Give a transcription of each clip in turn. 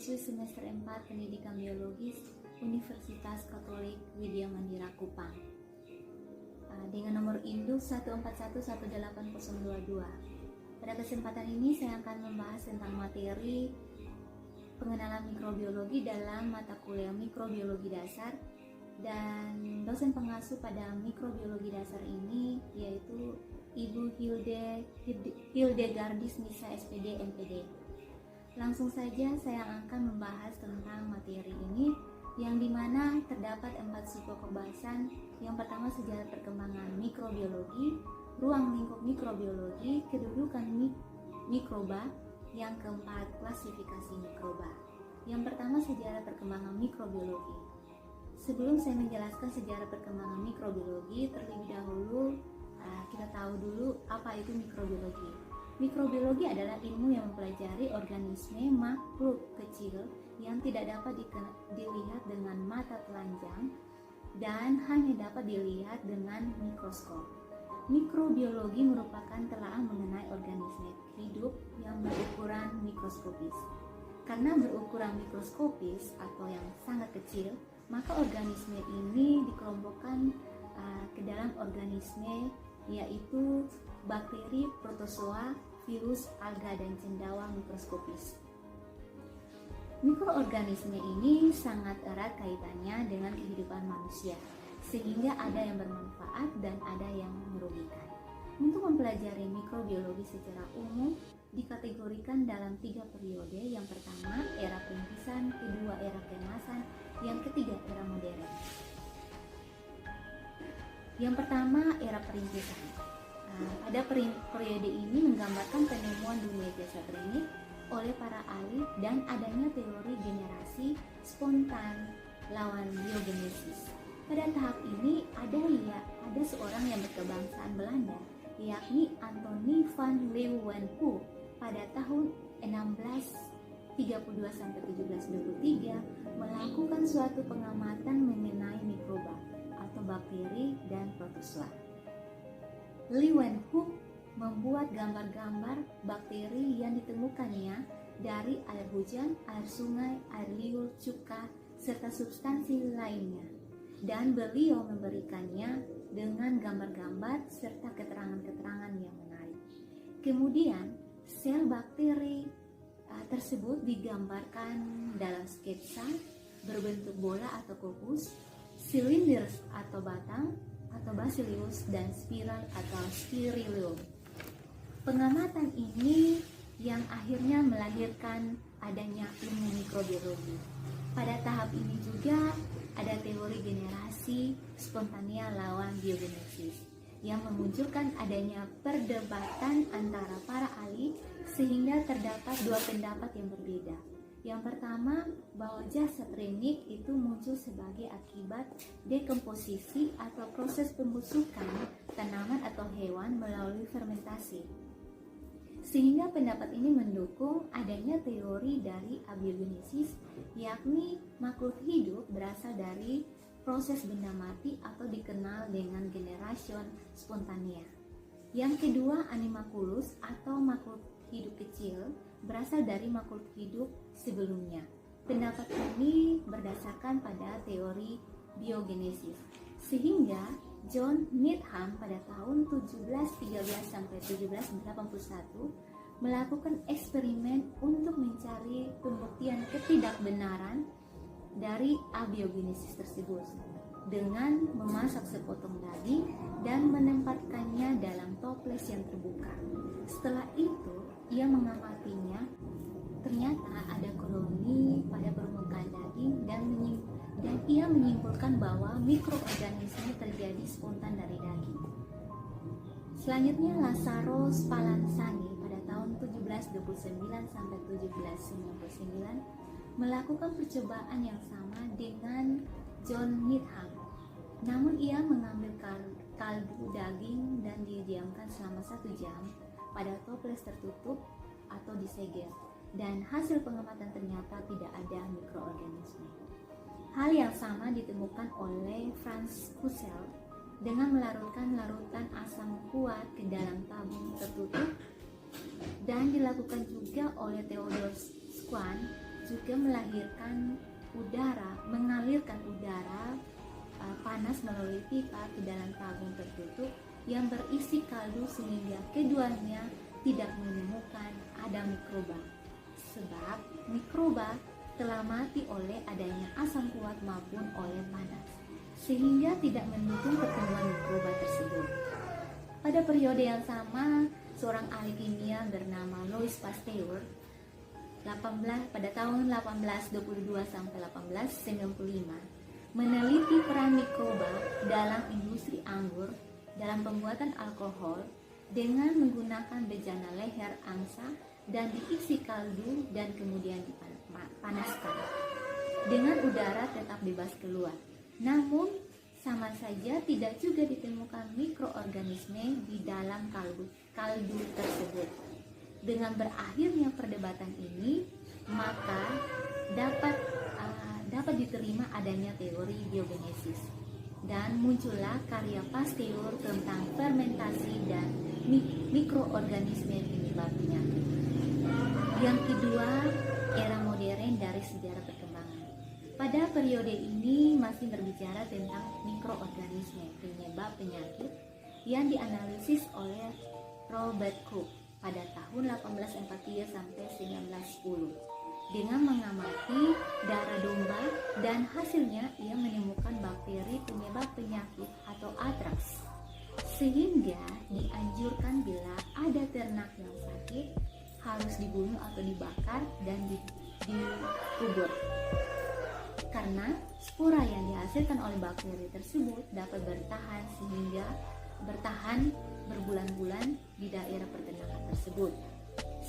siswi semester 4 Pendidikan Biologis Universitas Katolik Widya Mandira Kupang dengan nomor induk 14118022. Pada kesempatan ini saya akan membahas tentang materi pengenalan mikrobiologi dalam mata kuliah mikrobiologi dasar, dan dosen pengasuh pada mikrobiologi dasar ini yaitu Ibu Hildegardis Nisa SPD MPD. Langsung saja saya akan membahas tentang materi ini, yang dimana terdapat 4 suku pembahasan. Yang pertama, sejarah perkembangan mikrobiologi, ruang lingkup mikrobiologi, kedudukan mikroba. Yang keempat, klasifikasi mikroba. Yang pertama, sejarah perkembangan mikrobiologi. Sebelum saya menjelaskan sejarah perkembangan mikrobiologi, terlebih dahulu kita tahu dulu apa itu mikrobiologi. Mikrobiologi adalah ilmu yang mempelajari organisme makhluk kecil yang tidak dapat dilihat dengan mata telanjang dan hanya dapat dilihat dengan mikroskop. Mikrobiologi merupakan telaah mengenai organisme hidup yang berukuran mikroskopis. Karena berukuran mikroskopis atau yang sangat kecil, maka organisme ini dikelompokkan ke dalam organisme, yaitu bakteri, protozoa, virus, alga, dan cendawan mikroskopis. Mikroorganisme ini sangat erat kaitannya dengan kehidupan manusia, sehingga ada yang bermanfaat dan ada yang merugikan. Untuk mempelajari mikrobiologi secara umum dikategorikan dalam 3 periode. Yang pertama, era perintisan, kedua, era keemasan, yang ketiga, era modern. Yang pertama, era perintisan. Pada periode ini menggambarkan penemuan dunia jasa klinik oleh para ahli dan adanya teori generasi spontan lawan biogenesis. Pada tahap ini ada seorang yang berkebangsaan Belanda, yakni Anthony van Leeuwenhoek, pada tahun 1632 sampai 1723 melakukan suatu pengamatan mengenai mikroba atau bakteri dan protozoa. Leeuwenhoek membuat gambar-gambar bakteri yang ditemukannya dari air hujan, air sungai, air liur, cuka, serta substansi lainnya, dan beliau memberikannya dengan gambar-gambar serta keterangan-keterangan yang menarik. Kemudian sel bakteri tersebut digambarkan dalam sketsa berbentuk bola atau kubus, silinder atau batang, atau bacillus, dan spiral atau spirillum. Pengamatan ini yang akhirnya melahirkan adanya ilmu mikrobiologi. Pada tahap ini juga ada teori generasi spontanea lawan biogenesis yang memunculkan adanya perdebatan antara para ahli, sehingga terdapat 2 pendapat yang berbeda. Yang pertama, bahwa jasa klinik itu muncul sebagai akibat dekomposisi atau proses pembusukan tanaman atau hewan melalui fermentasi. Sehingga pendapat ini mendukung adanya teori dari abiogenesis, yakni makhluk hidup berasal dari proses benda mati atau dikenal dengan generation spontanea. Yang kedua, animalculus atau makhluk hidup kecil berasal dari makhluk hidup sebelumnya. Pendapat ini berdasarkan pada teori biogenesis, sehingga John Needham pada tahun 1713 sampai 1781 melakukan eksperimen untuk mencari pembuktian ketidakbenaran dari abiogenesis tersebut dengan memasak sepotong daging dan menempatkannya dalam toples yang terbuka. Setelah itu, ia mengamatinya. Ternyata ada koloni pada permukaan daging dan ia menyimpulkan bahwa mikroorganisme terjadi spontan dari daging. Selanjutnya, Lazzaro Spallanzani pada tahun 1729 sampai 1799 melakukan percobaan yang sama dengan John Needham. Namun ia mengambil kaldu daging dan didiamkan selama 1 jam pada toples tertutup atau disegel, dan hasil pengamatan ternyata tidak ada mikroorganisme. Hal yang sama ditemukan oleh Franz Kussel dengan melarutkan larutan asam kuat ke dalam tabung tertutup, dan dilakukan juga oleh Theodor Schwann juga mengalirkan udara panas melalui pipa ke dalam tabung tertutup yang berisi kaldu, sehingga keduanya tidak menemukan ada mikroba, sebab mikroba telah mati oleh adanya asam kuat maupun oleh panas, sehingga tidak mendukung pertumbuhan mikroba tersebut. Pada periode yang sama, seorang ahli kimia bernama Louis Pasteur pada tahun 1822 sampai 1895 meneliti peran mikroba dalam industri anggur dalam pembuatan alkohol dengan menggunakan bejana leher angsa dan diisi kaldu dan kemudian dipanaskan dengan udara tetap bebas keluar. Namun sama saja tidak juga ditemukan mikroorganisme di dalam kaldu tersebut. Dengan berakhirnya perdebatan ini, maka dapat diterima adanya teori biogenesis dan muncullah karya Pasteur tentang fermentasi dan mikroorganisme penyebab penyakit. Yang kedua, era modern dari sejarah perkembangan. Pada periode ini masih berbicara tentang mikroorganisme penyebab penyakit yang dianalisis oleh Robert Koch pada tahun 1843 sampai 1910 dengan mengamati darah domba, dan hasilnya ia menemukan bakteri penyebab penyakit atau antraks, sehingga dianjurkan bila ada ternak yang sakit harus dibunuh atau dibakar dan dikubur, karena spora yang dihasilkan oleh bakteri tersebut dapat bertahan berbulan-bulan di daerah peternakan tersebut.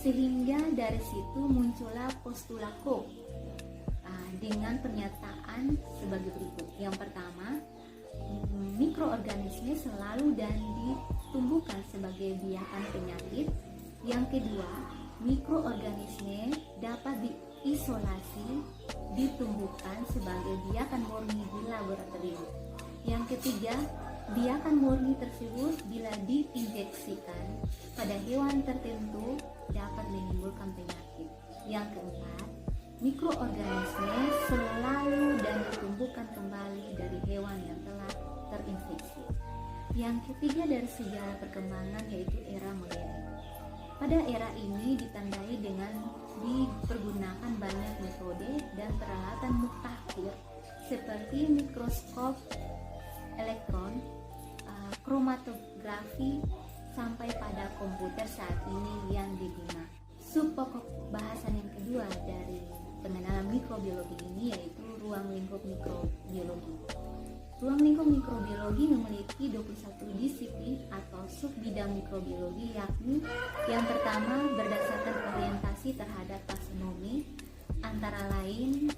Sehingga dari situ muncullah postulat Koch dengan pernyataan sebagai berikut. Yang pertama, mikroorganisme selalu dan ditumbuhkan sebagai biakan penyakit. Yang kedua, mikroorganisme dapat diisolasi ditumbuhkan sebagai biakan murni di laboratorium. Yang ketiga, biakan murni tersebut bila diinjeksikan pada hewan tertentu dapat menimbulkan penyakit. Yang keempat, mikroorganisme selalu dan ditumbuhkan kembali dari hewan yang telah terinfeksi. Yang ketiga dari sejarah perkembangan yaitu era modern. Pada era ini ditandai dengan dipergunakan banyak metode dan peralatan mutakhir seperti mikroskop elektron, kromatografi, sampai pada komputer saat ini yang digunakan. Subpokok bahasan yang kedua dari pengenalan mikrobiologi ini yaitu ruang lingkup mikrobiologi. Ruang lingkup mikrobiologi memiliki 21 disiplin atau subbidang mikrobiologi, yakni yang pertama berdasarkan orientasi terhadap taksonomi, antara lain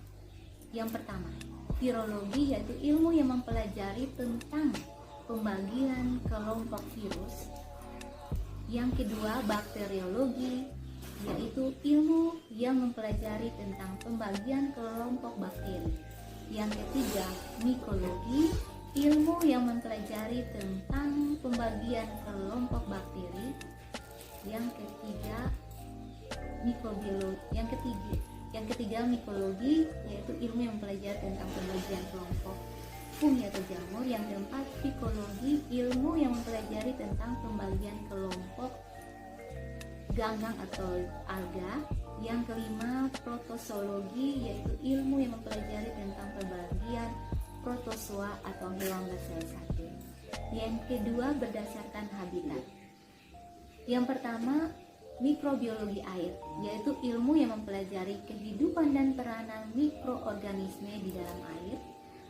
yang pertama virologi, yaitu ilmu yang mempelajari tentang pembagian kelompok virus. Yang kedua bakteriologi, yaitu ilmu yang mempelajari tentang pembagian kelompok bakteri. Yang ketiga, mikologi, ilmu yang mempelajari tentang pembagian kelompok bakteri. Yang ketiga, mikrobiologi. Yang ketiga, mikologi, yaitu ilmu yang mempelajari tentang pembagian kelompok fungi atau jamur. Yang keempat, fikologi, ilmu yang mempelajari tentang pembagian kelompok ganggang atau alga. Yang kelima, protozoologi, yaitu ilmu yang mempelajari tentang pembagian protozoa atau hewan bersel satu. Yang kedua, berdasarkan habitat. Yang pertama, mikrobiologi air, yaitu ilmu yang mempelajari kehidupan dan peranan mikroorganisme di dalam air.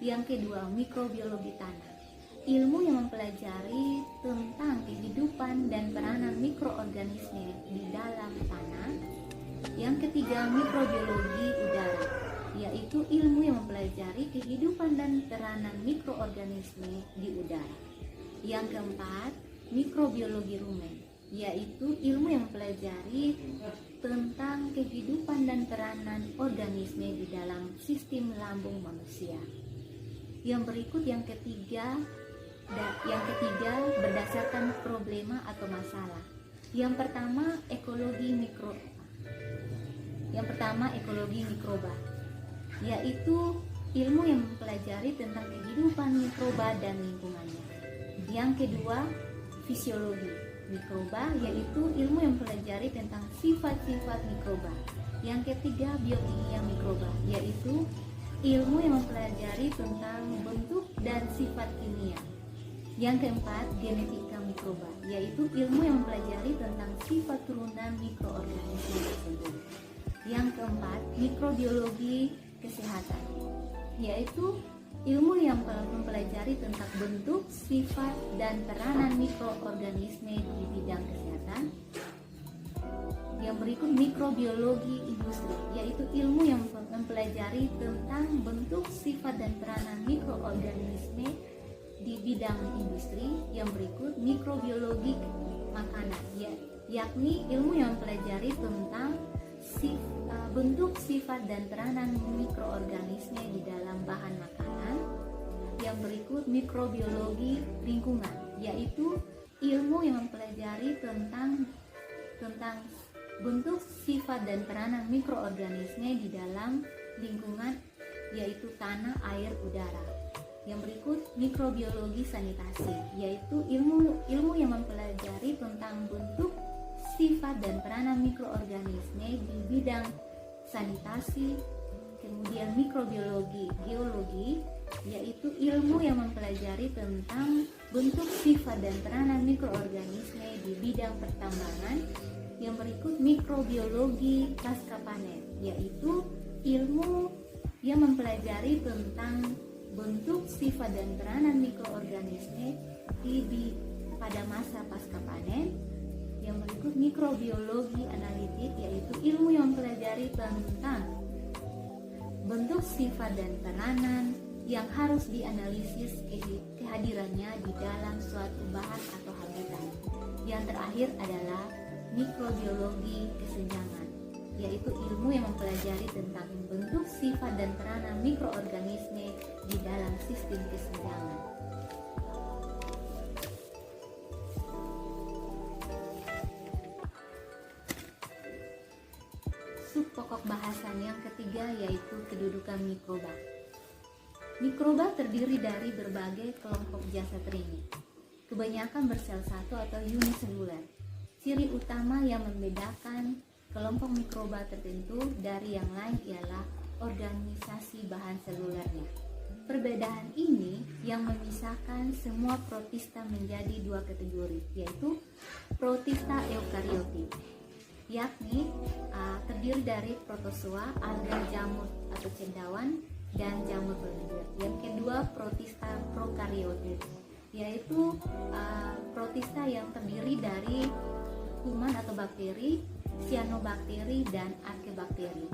Yang kedua, mikrobiologi tanah, ilmu yang mempelajari tentang kehidupan dan peranan mikroorganisme di dalam tanah. Yang ketiga, mikrobiologi udara, yaitu ilmu yang mempelajari kehidupan dan peranan mikroorganisme di udara. Yang keempat, mikrobiologi rumen, yaitu ilmu yang mempelajari tentang kehidupan dan peranan organisme di dalam sistem lambung manusia. Yang berikut yang ketiga berdasarkan problema atau masalah. Yang pertama, ekologi Yang pertama, ekologi mikroba, yaitu ilmu yang mempelajari tentang kehidupan mikroba dan lingkungannya. Yang kedua, fisiologi mikroba, yaitu ilmu yang mempelajari tentang sifat-sifat mikroba. Yang ketiga, biokimia mikroba, yaitu ilmu yang mempelajari tentang bentuk dan sifat kimia. Yang keempat, genetika mikroba, yaitu ilmu yang mempelajari tentang sifat turunan mikroorganisme tersebut. Yang keempat, mikrobiologi kesehatan, yaitu ilmu yang mempelajari tentang bentuk, sifat, dan peranan mikroorganisme di bidang kesehatan. Yang berikut, mikrobiologi industri, yaitu ilmu yang mempelajari tentang bentuk, sifat, dan peranan mikroorganisme di bidang industri. Yang berikut, mikrobiologi makanan, yakni ilmu yang mempelajari tentang bentuk, sifat, dan peranan mikroorganisme di dalam bahan makanan. Yang berikut, mikrobiologi lingkungan, yaitu ilmu yang mempelajari tentang bentuk, sifat, dan peranan mikroorganisme di dalam lingkungan, yaitu tanah, air, udara. Yang berikut, mikrobiologi sanitasi, yaitu ilmu yang mempelajari tentang bentuk, sifat, dan peranan mikroorganisme di bidang sanitasi. Kemudian mikrobiologi geologi, yaitu ilmu yang mempelajari tentang bentuk, sifat, dan peranan mikroorganisme di bidang pertambangan. Yang berikut, mikrobiologi pasca panen, yaitu ilmu yang mempelajari tentang bentuk, sifat, dan peranan mikroorganisme pada masa pasca panen. Yang berikut, mikrobiologi analitik, yaitu ilmu yang mempelajari tentang bentuk, sifat, dan peranan yang harus dianalisis kehadirannya di dalam suatu bahan atau habitat. Yang terakhir adalah mikrobiologi kesenjangan, yaitu ilmu yang mempelajari tentang bentuk, sifat, dan peranan mikroorganisme di dalam sistem kesenjangan. Subpokok bahasan yang ketiga yaitu kedudukan mikroba. Mikroba terdiri dari berbagai kelompok jasad ringan, kebanyakan bersel satu atau uniseluler. Ciri utama yang membedakan kelompok mikroba tertentu dari yang lain ialah organisasi bahan selulernya. Perbedaan ini yang memisahkan semua protista menjadi dua kategori, yaitu protista eukariotik, yakni terdiri dari protozoa, alga, jamur atau cendawan, dan jamur berlendir. Yang kedua, protista prokariotik, yaitu protista yang terdiri dari kuman atau bakteri, cyanobacteria, dan archaeobacteria.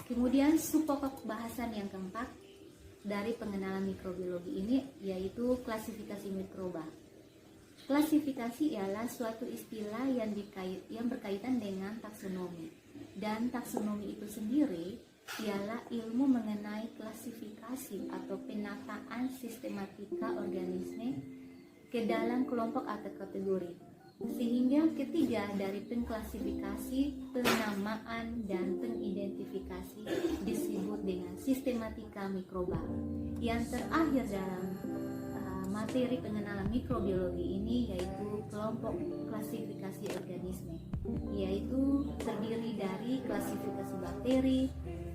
Kemudian subpokok bahasan yang keempat dari pengenalan mikrobiologi ini yaitu klasifikasi mikroba. Klasifikasi ialah suatu istilah yang berkaitan dengan taksonomi, dan taksonomi itu sendiri ialah ilmu mengenai klasifikasi atau penataan sistematika organisme ke dalam kelompok atau kategori, sehingga ketiga dari pengklasifikasi, penamaan, dan pengidentifikasi disebut dengan sistematika mikroba. Yang terakhir dalam materi pengenalan mikrobiologi ini yaitu kelompok klasifikasi organisme, yaitu terdiri dari klasifikasi bakteri,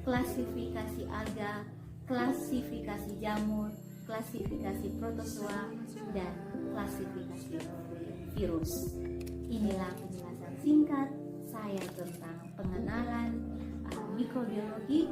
klasifikasi alga, klasifikasi jamur, klasifikasi protozoa, dan klasifikasi virus. Inilah penjelasan singkat saya tentang pengenalan mikrobiologi